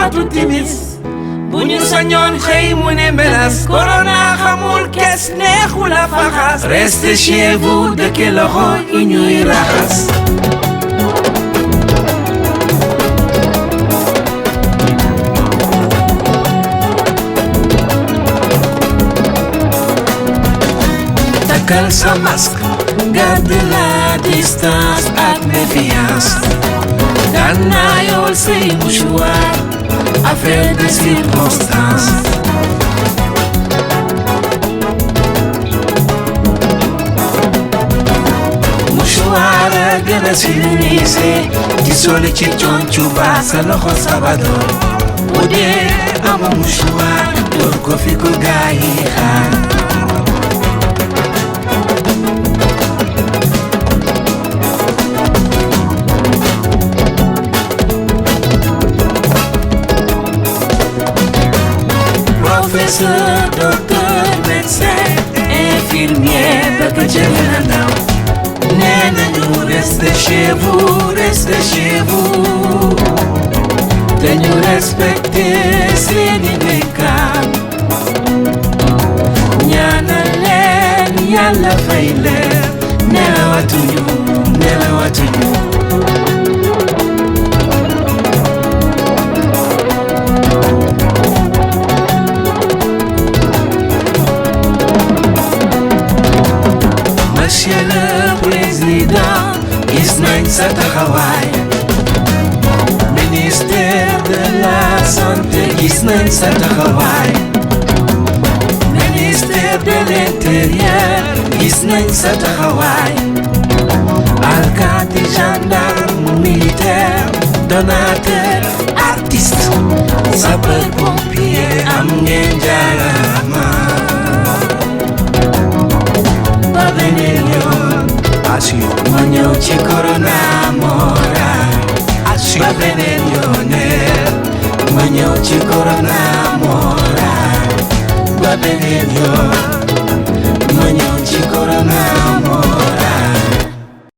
waxtu timis bu ñu sañoon xëy mu ne melas corona xamul kes neexul a faxas restez chez vous dëkke loxo yi ñuy raxas takkal sa masque garde la distance ak méfiance gànnaayool say mouchoir affaire de circonstance mouchoir a gën a civilisé di soli ci concu ba sa loxo sabadoo bu dee ama mouchoir door ko fi ko gaa yi xaar professeur, docteur, médecin, infirmier, bëgg jëlee na ndaw nee nañu restez chez vous te ñu respecté seeni dénkaan ñaanal leen Yàlla fay leen nelawatuñu Monsieur le Président gis nañ sa taxawaay ministère de la santé gis nañ sa taxawaay ministère de l'intérieur gis nañ sa taxawaay alkaati gendarme militaire donateur artiste sapeur pompier am ngeen jaarama ba beneen yoon ma ñëw ci corona moral ba beneen yoon ma ñëw ci corona moral ba beneen yoon